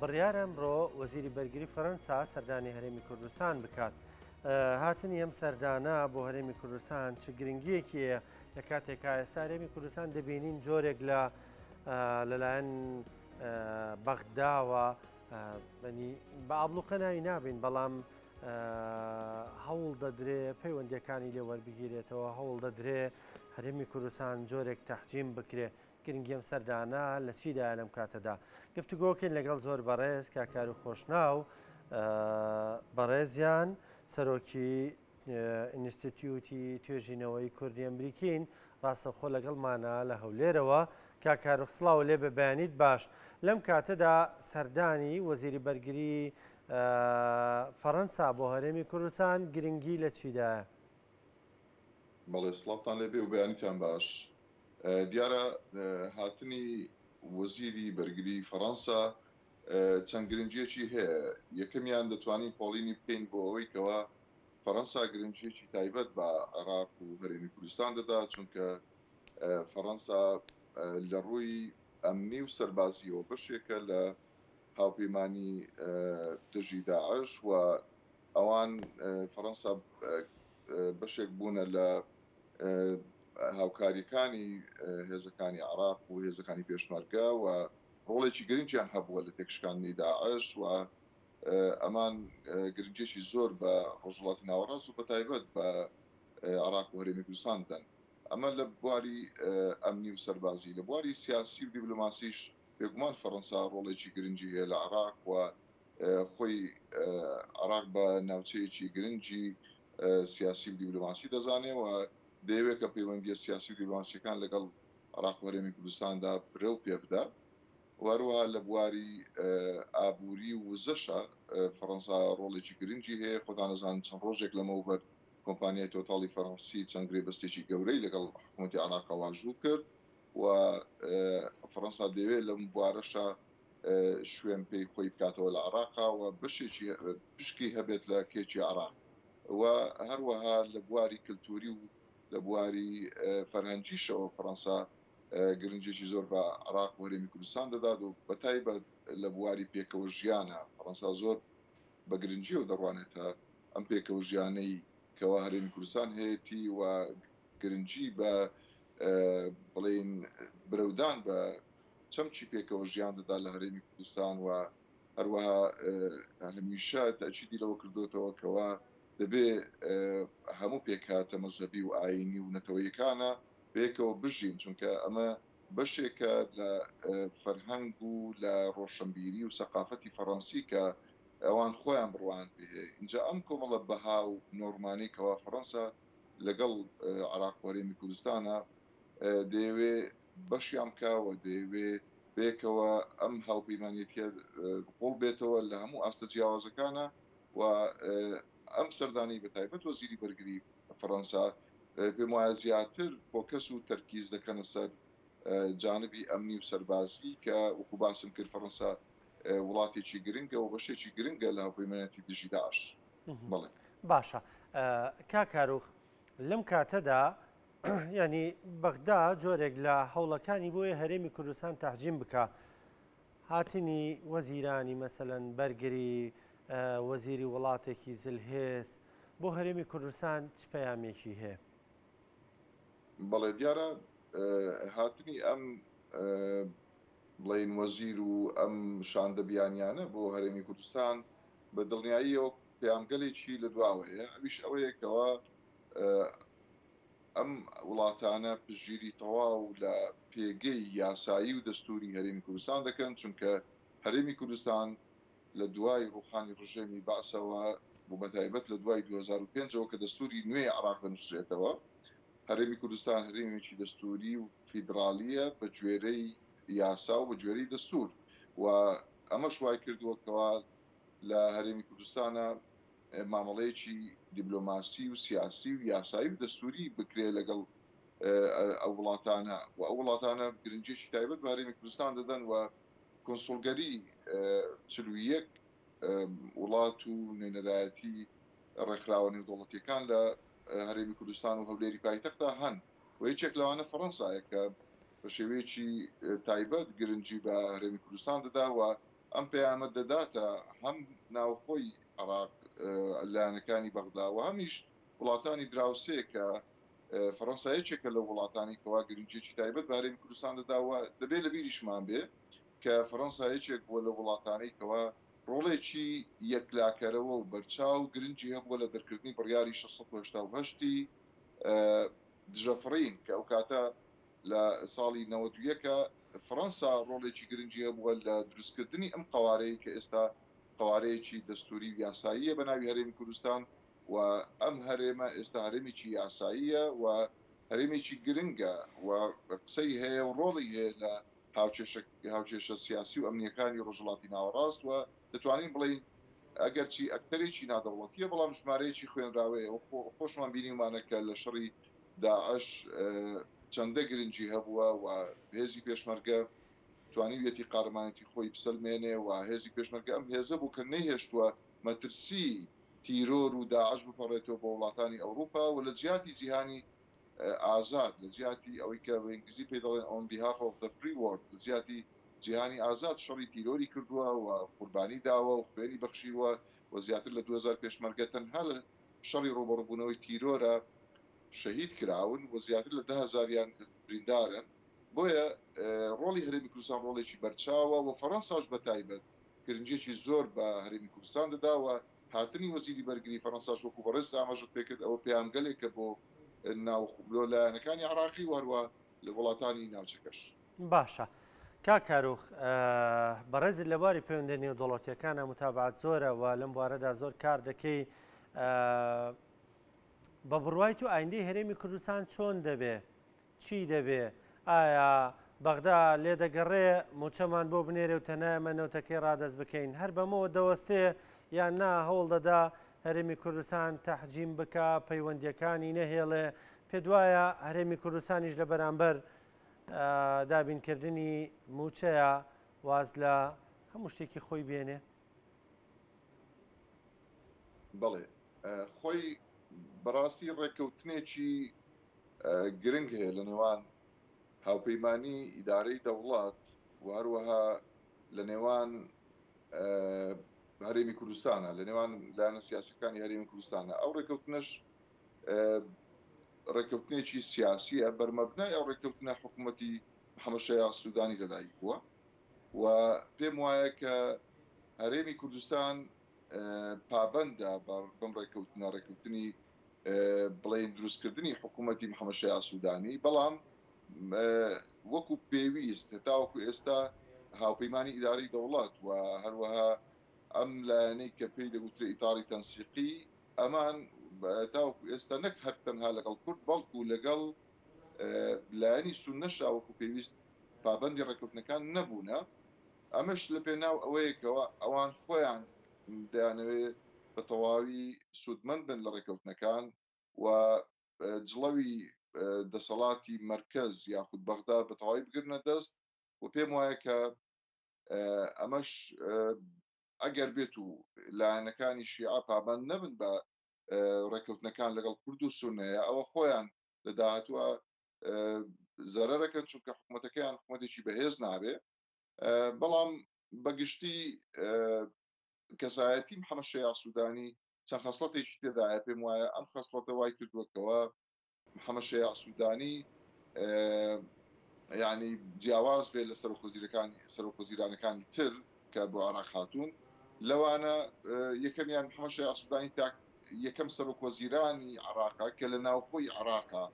بڕیارە ئەمڕۆ وەزیری بەرگری فەرەنسا سەردانی هەرێمی کوردستان بکات. هاتنی ئەم سەردانە بۆ هەرێمی کوردستان چ گرنگیەکیە لە کاتێکا ئێستا هەرێمی کوردستان دەبینین جۆرێک لەلایەن بەغداوە بە ئابلوقە ناوی نابین، بەڵام هەوڵ دەدرێ پەیوەندیەکانی لێوەربگیرێتەوە، هەوڵ دەدرێ هەرێمی کوردستان جۆرێک تەحجیم بکرێ. گرنگی ئەم سەردانە لە چیدا لەم کاتەدا گفتوگۆکەین لەگەڵ زۆر بەڕێز کاکار و خۆشناو بەڕێزیان سەرۆکی ئینستیتیوتی توێژینەوەی کوردی ئەمریکین ڕاستەوخۆ لەگەڵمانە لە هەولێرەوە. کاکار و خسڵاو لێ بە بەیانیت باش لەم کاتەدا سەردانی وەزیری بەرگری فەرەنسا بۆ هەرێمی کوردستان گرنگی لە چیدایە؟ بەڵێ سڵاتان لێبێ و بەیانیتان باش. دیارە هاتنی وەزیری بەرگری فەرەنسا چەند گرنگیەکی هەیە. یەکەمیان دەتوانین پۆڵینی بکەین بۆ ئەوەی کەوا فەرەنسا گرنگیەکی تایبەت بە عێراق و هەرێمی کوردستان دەدا، چونکە فەرەنسا لە ڕووی ئەمنی و سەربازیەوە بەشێکە لە هاوپەیمانی دژی داعش و ئەوان فەرەنسا بەشێک بوونە لە هاوکاریەکانی هێزەکانی عێراق و هێزەکانی پێشمەرگە و ڕۆڵێکی گرنگیان هەبووە لە تێکشکاندنی داعش و ئەمان گرنگێکی زۆر بە ڕۆژهەڵاتی ناوەڕاست و بەتایبەت بە عێراق و هەرێمی کوردستان دەن. ئەمە لە بواری ئەمنی و سەربازی. لە بواری سیاسی و دیبلۆماسیش بێگومان فەرەنسا ڕۆڵێکی گرنگی هەیە لە عێراق و خۆی عێراق بە ناوچەیەکی گرنگی سیاسی و دیبلۆماسی دەزانێت و دەیەوێت کە پەیوەندیە سیاسی و دیبلۆماسیەکان لەگەڵ عێراق و هەرێمی کوردستاندا برە و پێ بدات. وەروەها لە بواری ئابووری و وزەشە فەرەنسا ڕۆڵێکی گرنگی هەیە. خۆتان دەزانن چەند ڕۆژێک لەمەوبەر کۆمپانیای تۆتاڵی فەڕەنسی چەند گرێبەستێکی گەورەی لەگەڵ حکوومەتی عێراق واژوو کرد و فەرەنسا دەوێت لەم بوارەشە شوێن پێی خۆی بکاتەوە لە عێراقا و بەشێکی پشکی هەبێت لە کێچی عێراق و هەروەها لە بواری کللتوری و لە بواری فەرهەنگیشەوە فەرەنسا گرنگێکی زۆر بە عێراق و هەرێمی کوردستان دەدات و بەتایبەت لە بواری پێکەوە ژیانە فەرەنسا زۆر بە گرنگیەوە دەڕوانێتە ئەم پێکەوە ژیانەی کەوا هەرێمی کوردستان هەیەی و گرنگی بە بڵێن برەودان بە چەمچی پێکەوە ژیان دەدا لە هەرێمی کوردستان و هەروەها هەمیشە تاکیدی لەوە کردوتەوە کەوا دەبێ هەموو پێکهاتە مەزهەبی و ئاینی و نەتەوەیەکانە پێکەوە بژین، چونکە ئەمە بەشێکە لە فەرهەنگ و لە ڕۆشنبیری و سەقافەتی فەڕەنسی کە ئەوان خۆیان بڕوان پێ. اینجا ئەم کۆمەڵە بەها و نۆرمانی کەوا فەڕەنسا لەگەڵ عێراق و هەرێمی کوردستانە دەیەوێ بەشیان بکەوە، دەیەوێ بێکەوە ئەم هاوپەیمانیەتیە قوڵ بێتەوە لە هەموو ئاستە جیاوازەکانە و ئەم سەردانی بەتایبەت وەزیری بەرگری فەڕەنسا پێم وایە زیاتر فۆکەس و تەرکیز دەکەنە سەر جانبی ئەمنی و سەربازی کە وەکو باسم کرد فەڕەنسا وڵاتێکی گرنگە و بەشێکی گرنگە لە هاوپەیمانیەتی دژی داعش. بەڵێ باشە. کاکاروخ لەم کاتەدا ینی بەغدا جۆرێک لە هەوڵەکانی بۆیە هەرێمی کوردستان تەحجیم بکە. هاتنی وەزیرانی مەسەلەن بەرگری وەزیری وڵاتێکی زلهێز بۆ هەرێمی کوردستان چ پەیامێکی هەیە؟ بەڵێ دیارە هاتنی ئەم بڵێن وەزیر و ئەم شاندەبیانیانە بۆ هەرێمی کوردستان بە دڵنیاییەوە پەیامگەلێکی لە دواوەیە. ئەویش ئەوەیەکەوە ئەم وڵاتانە پشتگیری تەواو لە پێگەی یاسایی و دەستوری هەرێمی کوردستان دەکەن، چونکە هەرێمی کوردستان لە دوای ڕوخانی ڕژێمی باسەوە بۆ بەتایبەت لە دوای 2005ەوە کە دەستوری نوێی عێراق دەنووسرێتەوە، هەرێمی کوردستان هەرێمێکی دەستوری و فیدرالیە بە گوێرەی یاسا و بە گوێرەی دەستور و ئەمە شوای کردووەکەوە لە هەرێمی کوردستانە مامەڵەیەکی دیبلۆماسی و سیاسی و یاسایی و دەستوری بکرێ لەگەڵ ئەو وڵاتانە و ئەو وڵاتانە گرنگێکی تایبەت بە هەرێمی کوردستان دەدەن و کۆنسڵگەری 41 وڵات و نێنەرایەتی ڕێکخراوە نێودەوڵەتیەکان لە هەرێمی کوردستان و هەولێری پایتەختدا هەن و هیچێک لەوانە فەڕەنسایە کە بە شێوەیەکی تایبەت گرنگی بە هەرێمی کوردستان دەدا و ئەم پەیامە دەداتە هەم ناوخۆی عراق لایەنەکانی بەغدا و هەمیش وڵاتانی دراوسێ کە فەڕەنسا یەکێکە لە وڵاتانی کەوا گرنگجێکی تایبەت بە هەرێمی کوردستان دەداوە دەبێت لە بیریشمان بێ کە فەڕەنسا یەکێک بووە لە وڵاتانەی کەوا ڕۆڵێکی یەکلاکەرەوە و بەرچاو گرنگی هەبووە لە دەرکردنی بڕیاری 680 دژەفڕین کە ئەو کاتە لە ساڵی 91کە فەڕەنسا ڕۆڵێکی گرنگی هەبووە لە دروستکردنی ئەم قوارەیە کە ئێستا قوارەیەکی دەستوری و یاساییە بە ناوی هەرێمی کوردستان و ئەم هەرێمە ئێستا هەرێمێکی یاساییە و هەرێمێکی گرنگە و قسەی هەیە و ڕۆڵی هەیە لە هاوچێشە سیاسی و ئەمنیەکانی ڕۆژهڵاتی ناوەڕاست و دەتوانین بڵین ئەگەر چی ئەکتەرێکی نادەوڵەتیە بەڵام ژمارەیەکی خوێنراوەیە خۆشمان بینیمانە کە لە شەڕی داعش چەندە گرنگی هەبووە و هێزی پێشمەرگە توانیویەتی قارمانەتی خۆی بسەلمێنێ و هێزی پێشمەرگە ئەم هێزە بوو کە نەیهێشتووە مەترسی تیرۆر و داعش بپەڕێتەوە بە وڵاتانی ئەوروپا و لە جیاتی جیهانی ئازاد لە جیاتی ئەوەی کە بە ئینگلیزی پێ دەڵێن on behalf of the free world لە جیاتی جیهانی ئازاد شەڕی تیرۆری کردووە و قوربانی داوە و خوێنی بەخشیوە و زیاتر لە 2000 پێشمەرگە تەنها لە شەڕی ڕوبەڕووبوونەوەی تیرۆرە شەهید کراون و زیاتر لە 10,000یان بریندارن بۆیە ڕۆڵی هەرێمی کوردستان ڕۆڵێکی بەرچاوە و فەڕەنساش بە تایبەت گرنگێکی زۆر بە هەرێمی کوردستان دەداوە هاتنی وەزیری بەرگری فەڕەنساش وەکو بەڕێز ئاماژت پێکرد ئەوە پێیامگەلێکە بۆ لایەنەکانی عراقی وهروە لە وڵاتانی ناوچەکەش باشە کاکاروخ بەڕێزت لە باری پەیوەندی نێودوڵەتیەکانە متابعات زۆرە و لەم بوارەدا زۆر کار دەکەی بە بڕوای تو ئایندەی هەرێمی کوردستان چۆن دەبێ چی دەبێ ئایا بەغدا لێ دەگەڕێ موچەمان بۆ بنێرێ و تەنایە نەوتەکەی ڕادەست بکەین هەر بەمەوە دەوەستێ یان نا هەوڵ دەدا هەرێمی کوردستان تەحجیم بکە پەیوەندیەکانی نەهێڵێ پێ دوایە هەرێمی کوردستانیش لە بەرامبەر دابینکردنی موچەیە واز لە هەموو شتێکی خۆی بێنێ بڵێ خۆی بەڕاستی ڕێککەوتنێکی گرنگ هەیە لە نێوان هاوپەیمانی ئیدارەی دەوڵات و هەروەها لە نێوان هەرێمی کوردستانە لە نێوان لایەنە سیاسەکانی هەرێمی کوردستانە ئەو ڕێککەوتنش ڕێککەوتنێکی سیاسیە بەرمەبنای ئەو ڕێککەوتنە حکوومەتی محەممەد شایع سوودانی لەدایک بووە و پێم وایە کە هەرێمی کوردستان پابندە بەم ڕێککەوتنە ڕێککەوتنی بڵێن دروستکردنی حکوومەتی محەممەد شایع سوودانی بەڵام وەکو پێویست تاوەکو ئێستا هاوپەیمانی ئیداری دەوڵات و هەروەها ئەم لایەنەی کە پێی دەگوترێ ئیتاری تەنسیقی ئەمان تاوەکو ئێستا نەک هەر تەنها لەگەڵ کورد بەڵکو لەگەڵ لایەنی سونەشا وەکو پێویست پابندی ڕێککەوتنەکان نەبوونە ئەمەش لە پێناو ئەوەیەکەوە ئەوان خۆیان دەیانەوێت بە تەواوی سوودمەند بن لە ڕێککەوتنەکان و جڵەوی دەسەڵاتی مرکز یاخود بەغدا بە تەواوی بگرنە دەست و پێم وایە کە ئەمەش ئەگەر بێت و لایەنەکانی شیعە پابند نەبن بە ڕێککەوتنەکان لەگەڵ کورد و سونەیە ئەوە خۆیان لە داهاتوە زەرەرەکەن چونکە حکوومەتەکەیان حکوومەتێکی بەهێز نابێ بەڵام بەگشتی کەسایەتی محەممەد شایع سوودانی چەند خەسڵەتێکی تێدایە پێم وایە ئەم خەسڵەتە وای کردووەکەوە محەممەد شایع سوودانی یعنی جیاواز بێت لە سەرۆکوەزیرانەکانی تر کە بۆ عراق هاتوون لەوانە یەکەمیان محەممەد شایع سوودانی یەکەم سەرۆکوەزیرانی عراقا کە لە ناوخۆی عراقا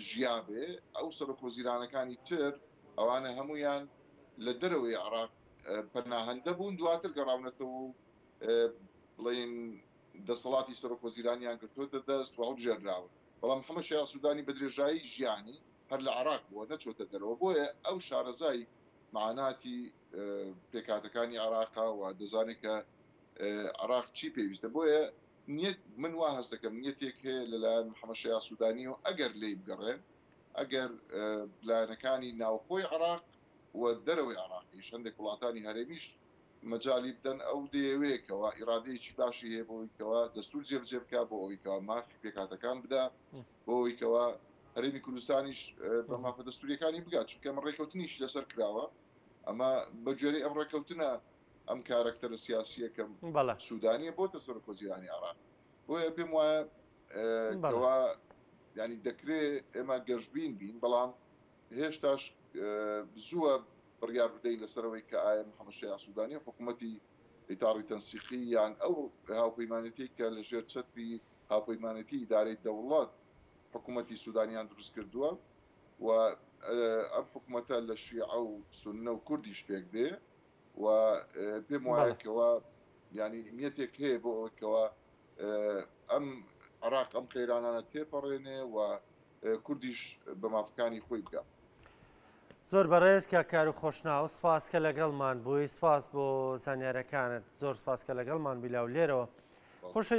ژیابێ ئەو سەرۆکوەزیرانەکانی تر ئەوانە هەمویان لە دەرەوەی عراق پەناهەندە بوون دواتر گەڕاونەتەوە و بڵێن دەسەڵاتی سەرۆکوەزیرانیان گرتوۆتە دەست و هەڵبژێردراون بەڵام محەممەد شایع سوودانی بە درێژایی ژیانی هەر لە عراق بووە نەچۆتە دەرەوە بۆیە ئەو شارەزای معاناتی پێکاتەکانی عراقا و دەزانێت کە عراق چی پێویستە بۆیە من وا هەست دەکەم نیەتێک هەیە لەلایەن محەممەد شایع سوودانی و ئەگەر لێی بگەڕێن ئەگەر لایەنەکانی ناوخۆی عراق و دەرەوەی عراقیش هەندێک وڵاتانی هەرێمیش مەجای بدەن ئەو دەیەوەیەکەوە ئیرادەیەکی باشی هەیە بۆەوەیکەوە دەستور جێبجێ بکە بۆ ئەوەیکەوە مافی پێکاتەکان بدا بۆ ئەوەیکەوە هەرێمی کوردستانیش بە مافە دەستوریەکانی بگات چونکە من ڕێککەوتنیش لەسەر کراوە ئەمە بەگوێرەی ئەم ڕێکەوتنە ئەم کارکتەرە سیاسیەکەم بەڵێ سوودانیە بۆتە سەرۆک وەزیرانی عێراق بۆیە پێم وایە بەڵێ کەوا ینی دەکرێت ئێمە گەشتبین بین بەڵام هێشتاش زووە بڕیار بدەین لەسەرەوەی کە ئایا محەممەد شایع سوودانی حکوومەتی ئیتاڕی تەنسیقی یان ئەو هاوپەیمانەتی کە لە ژێر چەتری هاوپەیمانەتی ئیدارەی دەوڵات حکوومەتی سوودانیان دروست کردووە و ئەم حکوومەتە لە شیعە و سوننە و کوردیش پێک دێ و پێم وایەکەوە ینی نیەتێک هەیە بۆ ئەوەکەوە ئەم عراق ئەم قەیرانانە تێپەڕێنێ و کوردیش بە مافەکانی خۆی بکە. زۆر بەڕێز کە کار و خۆشناو سپاس کە لەگەڵمان بووی سپاس بۆ زانیارەکانت زۆر سپاس کە لەگەڵمان بیلاو لێرەوە.